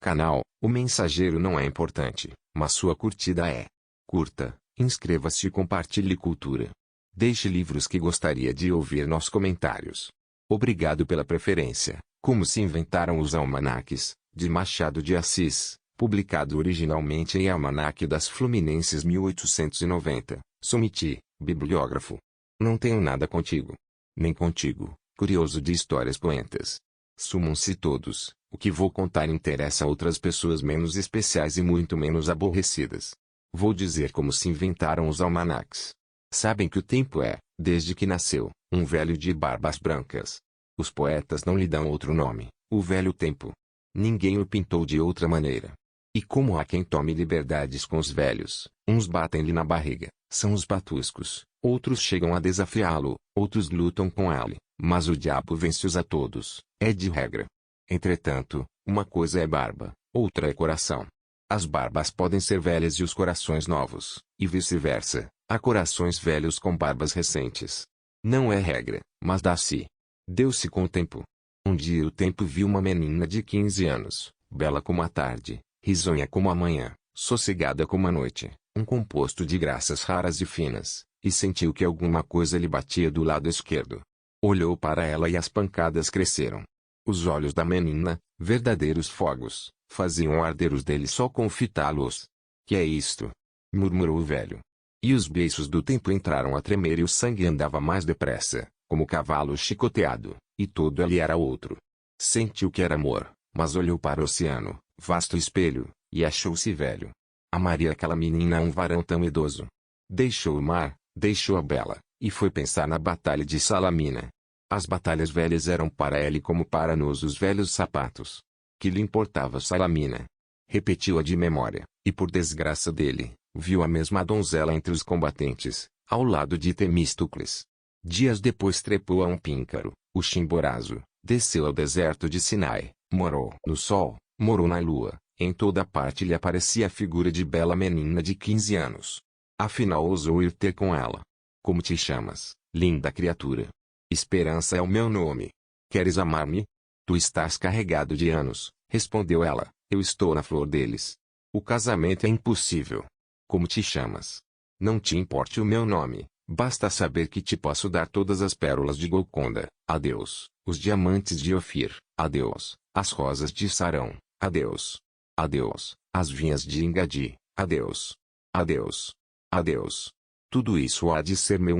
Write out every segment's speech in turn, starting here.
canal. O mensageiro não é importante, mas sua curtida é. Curta, inscreva-se e compartilhe cultura. Deixe livros que gostaria de ouvir nos comentários. Obrigado pela preferência. Como se inventaram os almanaques, de Machado de Assis, publicado originalmente em Almanaque das Fluminenses 1890. Sumiti, bibliógrafo. Não tenho nada contigo. Nem contigo, curioso de histórias poentas. Sumam-se todos, o que vou contar interessa a outras pessoas menos especiais e muito menos aborrecidas. Vou dizer como se inventaram os almanaques. Sabem que o tempo é, desde que nasceu, um velho de barbas brancas. Os poetas não lhe dão outro nome, o velho tempo. Ninguém o pintou de outra maneira. E como há quem tome liberdades com os velhos, uns batem-lhe na barriga, são os patuscos, outros chegam a desafiá-lo, outros lutam com ele, mas o diabo vence-os a todos, é de regra. Entretanto, uma coisa é barba, outra é coração. As barbas podem ser velhas e os corações novos, e vice-versa, há corações velhos com barbas recentes. Não é regra, mas dá-se. Deu-se com o tempo. Um dia o tempo viu uma menina de 15 anos, bela como a tarde, risonha como a manhã, sossegada como a noite, um composto de graças raras e finas, e sentiu que alguma coisa lhe batia do lado esquerdo. Olhou para ela e as pancadas cresceram. Os olhos da menina, verdadeiros fogos, faziam arder os dele só com fitá-los. Que é isto? Murmurou o velho. E os beiços do tempo entraram a tremer e o sangue andava mais depressa, como cavalo chicoteado, e todo ali era outro. Sentiu que era amor, mas olhou para o oceano, vasto espelho, e achou-se velho. Amaria aquela menina a um varão tão idoso. Deixou o mar, deixou a bela, e foi pensar na batalha de Salamina. As batalhas velhas eram para ele como para nós os velhos sapatos. Que lhe importava Salamina? Repetiu-a de memória, e por desgraça dele, viu a mesma donzela entre os combatentes, ao lado de Temístocles. Dias depois trepou a um píncaro, o Chimborazo, desceu ao deserto de Sinai, morou no sol, morou na lua, em toda parte lhe aparecia a figura de bela menina de 15 anos. Afinal ousou ir ter com ela. Como te chamas, linda criatura? Esperança é o meu nome. Queres amar-me? Tu estás carregado de anos, respondeu ela, eu estou na flor deles. O casamento é impossível. Como te chamas? Não te importe o meu nome, basta saber que te posso dar todas as pérolas de Golconda, adeus, os diamantes de Ofir, adeus, as rosas de Sarão, adeus. Adeus, as vinhas de Engadi, adeus. Adeus. Adeus. Tudo isso há de ser meu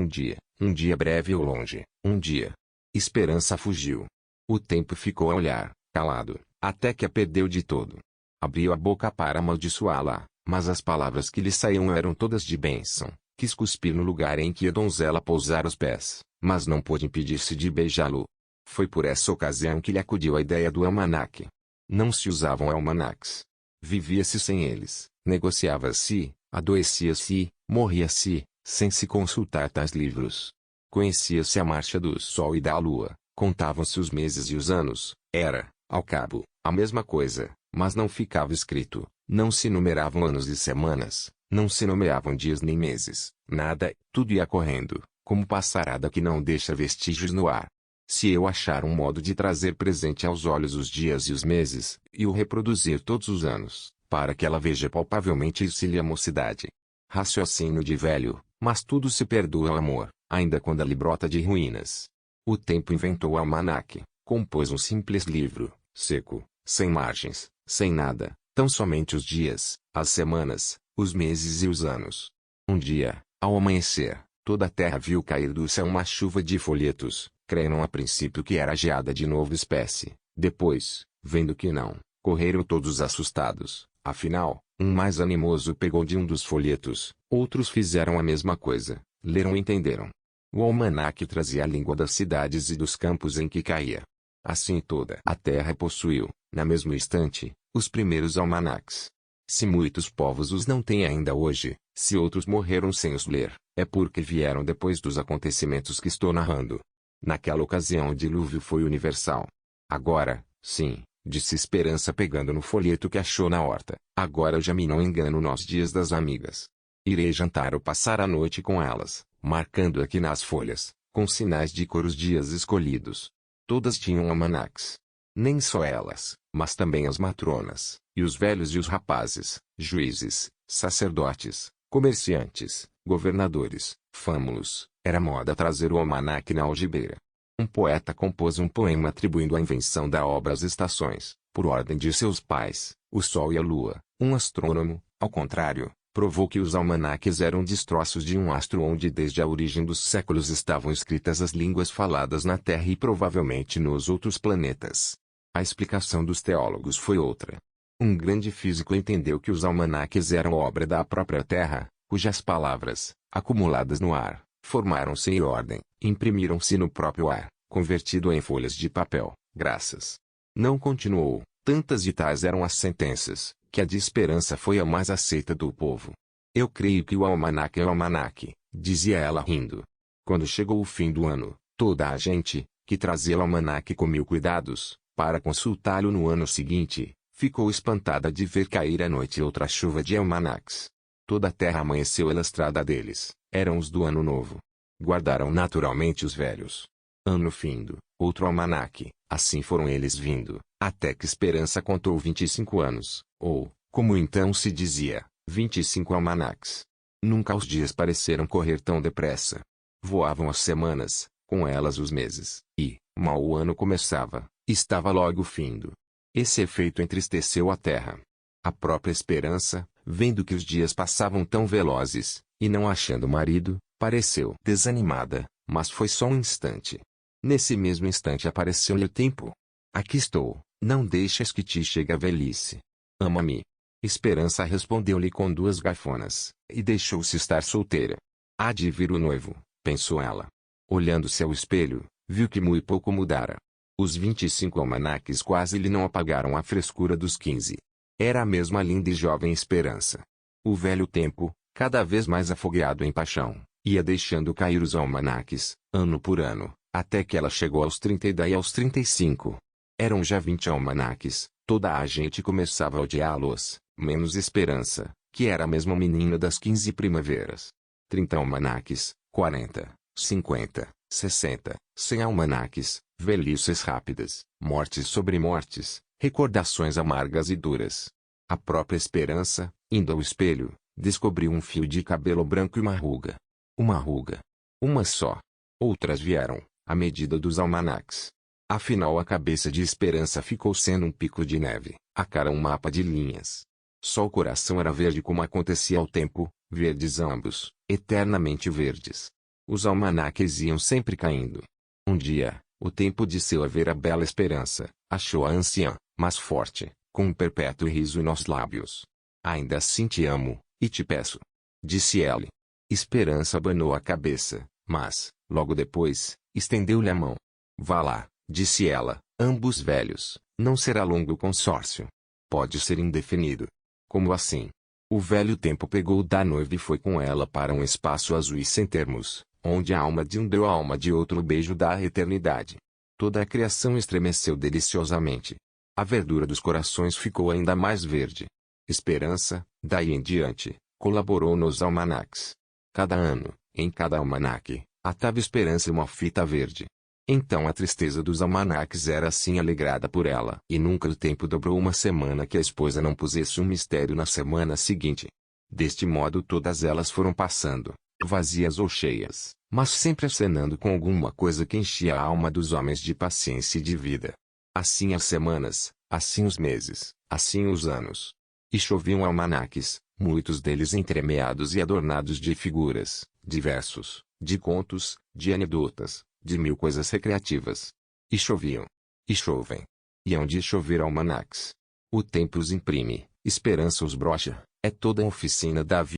um dia breve ou longe, um dia. Esperança fugiu. O tempo ficou a olhar, calado, até que a perdeu de todo. Abriu a boca para amaldiçoá-la, mas as palavras que lhe saíam eram todas de bênção. Quis cuspir no lugar em que a donzela pousara os pés, mas não pôde impedir-se de beijá-lo. Foi por essa ocasião que lhe acudiu a ideia do almanaque. Não se usavam almanaques. Vivia-se sem eles, negociava-se, adoecia-se, morria-se, sem se consultar tais livros. Conhecia-se a marcha do sol e da lua, contavam-se os meses e os anos, era, ao cabo, a mesma coisa, mas não ficava escrito, não se numeravam anos e semanas, não se nomeavam dias nem meses, nada, tudo ia correndo, como passarada que não deixa vestígios no ar. Se eu achar um modo de trazer presente aos olhos os dias e os meses, e o reproduzir todos os anos, para que ela veja palpavelmente isso-lhe a mocidade. Raciocínio de velho, mas tudo se perdoa ao amor, ainda quando ele brota de ruínas. O tempo inventou o almanaque, compôs um simples livro, seco, sem margens, sem nada, tão somente os dias, as semanas, os meses e os anos. Um dia, ao amanhecer, toda a terra viu cair do céu uma chuva de folhetos. Creram a princípio que era geada de nova espécie, depois, vendo que não, correram todos assustados. Afinal, um mais animoso pegou de um dos folhetos, outros fizeram a mesma coisa, leram e entenderam. O almanaque trazia a língua das cidades e dos campos em que caía. Assim toda a terra possuiu, na mesmo instante, os primeiros almanaques. Se muitos povos os não têm ainda hoje, se outros morreram sem os ler, é porque vieram depois dos acontecimentos que estou narrando. Naquela ocasião o dilúvio foi universal. Agora, sim, disse Esperança pegando no folheto que achou na horta, agora já me não engano nos dias das amigas. Irei jantar ou passar a noite com elas, marcando aqui nas folhas, com sinais de cor os dias escolhidos. Todas tinham almanaques. Nem só elas, mas também as matronas, e os velhos e os rapazes, juízes, sacerdotes, comerciantes, governadores, fâmulos, era moda trazer o almanaque na algibeira. Um poeta compôs um poema atribuindo a invenção da obra às estações, por ordem de seus pais, o sol e a lua. Um astrônomo, ao contrário, provou que os almanaques eram destroços de um astro onde desde a origem dos séculos estavam escritas as línguas faladas na Terra e provavelmente nos outros planetas. A explicação dos teólogos foi outra. Um grande físico entendeu que os almanaques eram obra da própria Terra, cujas palavras, acumuladas no ar, formaram-se em ordem, imprimiram-se no próprio ar, convertido em folhas de papel, graças. Não continuou, tantas e tais eram as sentenças, que a de esperança foi a mais aceita do povo. Eu creio que o almanaque é o almanaque, dizia ela rindo. Quando chegou o fim do ano, toda a gente, que trazia o almanaque com 1000 cuidados, para consultá-lo no ano seguinte, ficou espantada de ver cair à noite outra chuva de almanaques. Toda a terra amanheceu alastrada deles, eram os do ano novo. Guardaram naturalmente os velhos. Ano findo, outro almanaque, assim foram eles vindo, até que Esperança contou 25 anos, ou, como então se dizia, 25 almanaques. Nunca os dias pareceram correr tão depressa. Voavam as semanas, com elas os meses, e, mal o ano começava, estava logo findo. Esse efeito entristeceu a terra. A própria Esperança, vendo que os dias passavam tão velozes, e não achando marido, pareceu desanimada, mas foi só um instante. Nesse mesmo instante apareceu-lhe o tempo. Aqui estou, não deixes que te chegue a velhice. Ama-me. Esperança respondeu-lhe com 2 gafonas, e deixou-se estar solteira. Há de vir o noivo, pensou ela. Olhando-se ao espelho, viu que muito pouco mudara. Os 25 almanaques quase lhe não apagaram a frescura dos 15. Era a mesma linda e jovem Esperança. O velho tempo, cada vez mais afogueado em paixão, ia deixando cair os almanaques, ano por ano, até que ela chegou aos 30 e daí aos 35. Eram já 20 almanaques, toda a gente começava a odiá-los, menos Esperança, que era a mesma menina das 15 primaveras. 30 almanaques, 40, 50, 60, 100 almanaques, velhices rápidas, mortes sobre mortes, recordações amargas e duras. A própria Esperança, indo ao espelho, descobriu um fio de cabelo branco e uma ruga. Uma ruga. Uma só. Outras vieram, à medida dos almanaques. Afinal a cabeça de Esperança ficou sendo um pico de neve, a cara um mapa de linhas. Só o coração era verde como acontecia ao tempo, verdes ambos, eternamente verdes. Os almanaques iam sempre caindo. Um dia, o tempo disse a ver a bela Esperança, achou-a anciã, mas forte, com um perpétuo riso nos lábios. Ainda assim te amo, e te peço. Disse ela. Esperança abanou a cabeça, mas, logo depois, estendeu-lhe a mão. Vá lá, disse ela, ambos velhos, não será longo o consórcio. Pode ser indefinido. Como assim? O velho tempo pegou da noiva e foi com ela para um espaço azul e sem termos, onde a alma de um deu à alma de outro o beijo da eternidade. Toda a criação estremeceu deliciosamente. A verdura dos corações ficou ainda mais verde. Esperança, daí em diante, colaborou nos almanaques. Cada ano, em cada almanaque, atava Esperança uma fita verde. Então a tristeza dos almanaques era assim alegrada por ela. E nunca o tempo dobrou uma semana que a esposa não pusesse um mistério na semana seguinte. Deste modo todas elas foram passando, vazias ou cheias, mas sempre acenando com alguma coisa que enchia a alma dos homens de paciência e de vida. Assim as semanas, assim os meses, assim os anos. E choviam almanaques, muitos deles entremeados e adornados de figuras, de versos, de contos, de anedotas, de 1000 coisas recreativas. E choviam. E chovem. E hão de chover almanaques. O tempo os imprime, Esperança os brocha, é toda a oficina da vida.